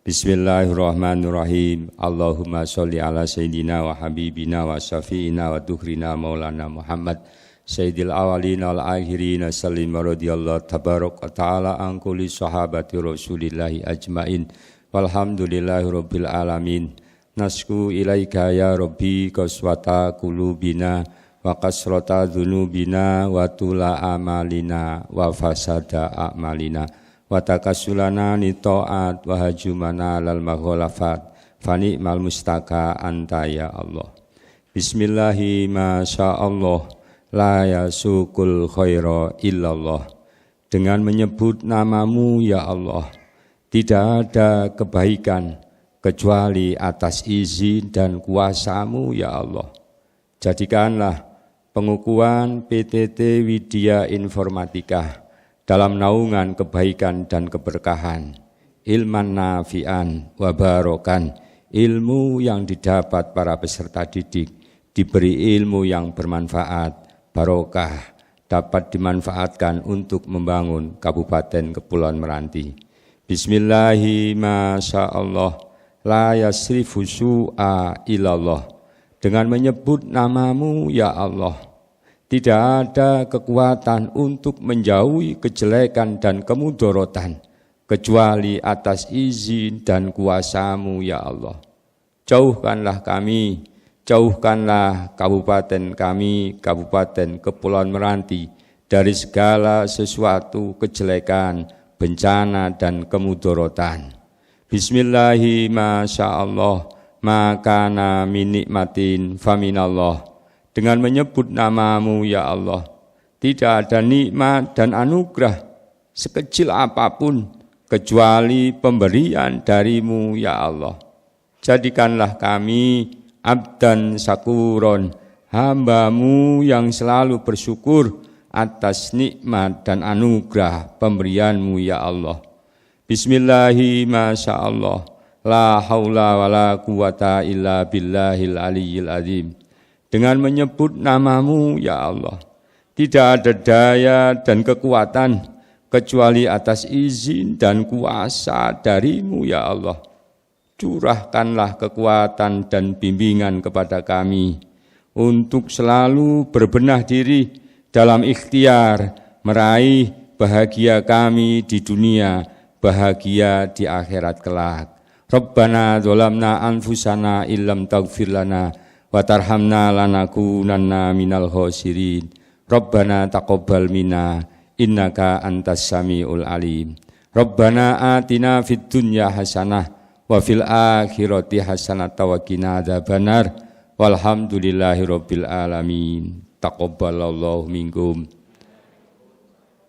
Bismillahirrahmanirrahim. Allahumma sholli ala sayyidina wa habibina wa syafi'ina wa tuhrina maulana Muhammad sayyidil awalin wal akhirin. Sallim radhiyallahu tabarak wa ta'ala an kulli sahabati rasulillahi ajmain. Walhamdulillahi rabbil alamin. Nasku ilaika ya Rabbi qaswata qulubina wa kasrata dzunubina wa tula amalina wa fasada a'malina wa takassulana ni ta'at wa hajumana lal maghlafat fa ni'mal mustaka anta ya Allah. Bismillahi ma sya'allah la yasukul khaira illallah. Dengan menyebut namamu ya Allah, tidak ada kebaikan kecuali atas izin dan kuasa-Mu ya Allah. Jadikanlah pengukuhan PTT Widya Informatika dalam naungan kebaikan dan keberkahan, ilman nafi'an wa barokan, ilmu yang didapat para peserta didik, diberi ilmu yang bermanfaat, barokah, dapat dimanfaatkan untuk membangun Kabupaten Kepulauan Meranti. Bismillahi ma sya'allah la yasrifu su'a ilallah. Dengan menyebut namamu ya Allah, tidak ada kekuatan untuk menjauhi kejelekan dan kemudorotan kecuali atas izin dan kuasa-Mu ya Allah. Jauhkanlah kami, jauhkanlah kabupaten kami, Kabupaten Kepulauan Meranti dari segala sesuatu kejelekan, bencana dan kemudorotan. Bismillahi ma sya'allah makana min nikmatin faminallah. Dengan menyebut namamu ya Allah, tidak ada nikmat dan anugerah sekecil apapun kecuali pemberian darimu ya Allah. Jadikanlah kami abdan syakuron, hamba-Mu yang selalu bersyukur atas nikmat dan anugerah pemberian-Mu ya Allah. Bismillahi ma sya'allah la haula wa la quwata illa billahil aliyyil azim. Dengan menyebut namamu ya Allah, tidak ada daya dan kekuatan kecuali atas izin dan kuasa darimu ya Allah. Curahkanlah kekuatan dan bimbingan kepada kami untuk selalu berbenah diri dalam ikhtiar meraih bahagia kami di dunia, bahagia di akhirat kelak. Rabbana dzalamna anfusana illam taghfir lana wa tarhamna lanakunanna minal khosirin. Rabbana taqabbal minna innaka antas samiul alim. Rabbana atina fid dunya hasanah wa fil akhirati hasanah wa qina adzabannar. Walhamdulillahirabbil alamin. Taqabbalallahu minkum.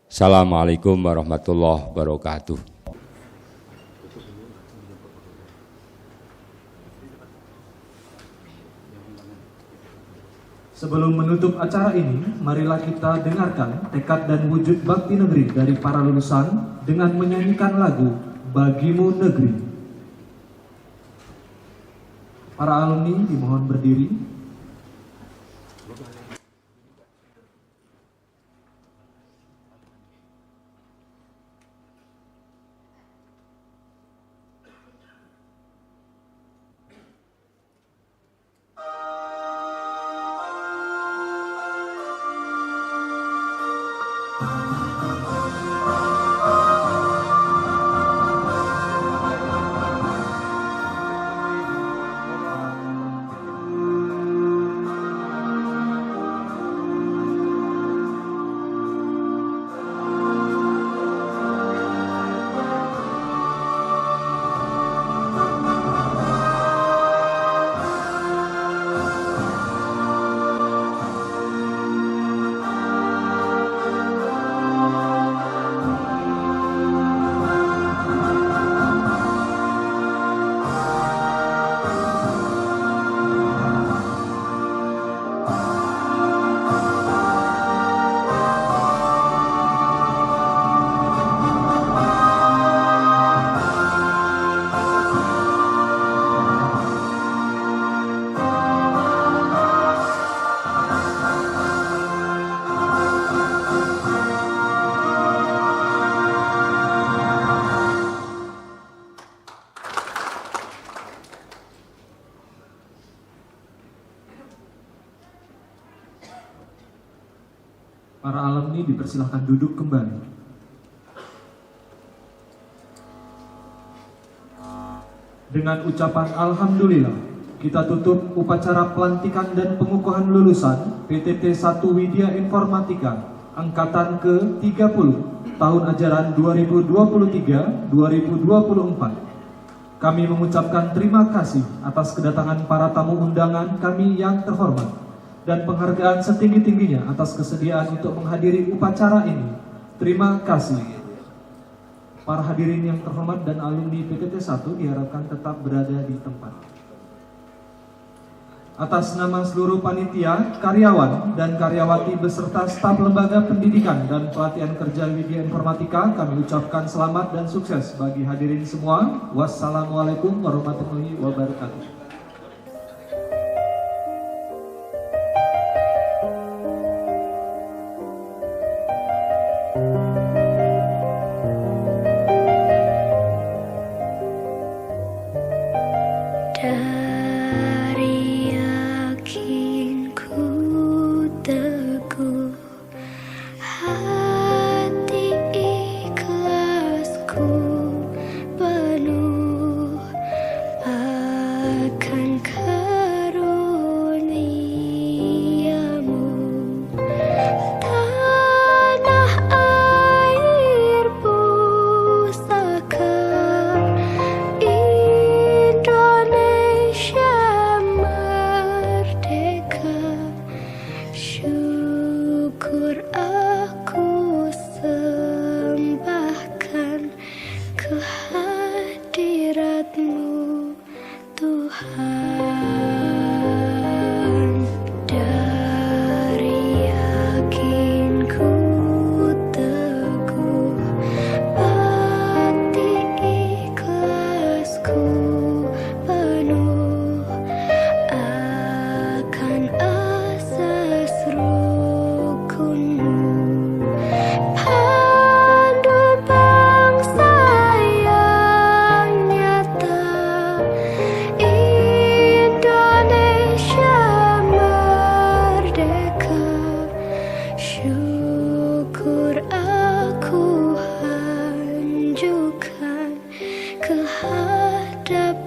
Assalamualaikum warahmatullahi wabarakatuh. Sebelum menutup acara ini, marilah kita dengarkan tekad dan wujud bakti negeri dari para lulusan dengan menyanyikan lagu Bagimu Negeri. Para alumni dimohon berdiri. Para alumni dipersilahkan duduk kembali. Dengan ucapan Alhamdulillah, kita tutup upacara pelantikan dan pengukuhan lulusan PTT 1 Widya Informatika Angkatan ke-30 tahun ajaran 2023-2024. Kami mengucapkan terima kasih atas kedatangan para tamu undangan kami yang terhormat dan penghargaan setinggi-tingginya atas kesediaan untuk menghadiri upacara ini. Terima kasih. Para hadirin yang terhormat dan alumni PTT 1 diharapkan tetap berada di tempat. Atas nama seluruh panitia, karyawan, dan karyawati beserta staf lembaga pendidikan dan pelatihan kerja Widya Informatika, kami ucapkan selamat dan sukses bagi hadirin semua. Wassalamualaikum warahmatullahi wabarakatuh. Dari yakinku teguh, hati ikhlasku penuh akan karuniamu. Tanah air pusaka Indonesia merdeka, syukur aku sembahkan kehadiratmu Tuhan. Dari yakinku teguh, hati ikhlasku penuh akan asas rukunmu. Pandu bangsa yang nyata, Indonesia merdeka, syukur aku hanjurkan kehadap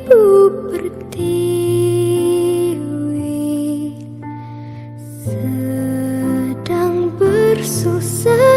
Ibu pertiwi sedang bersusah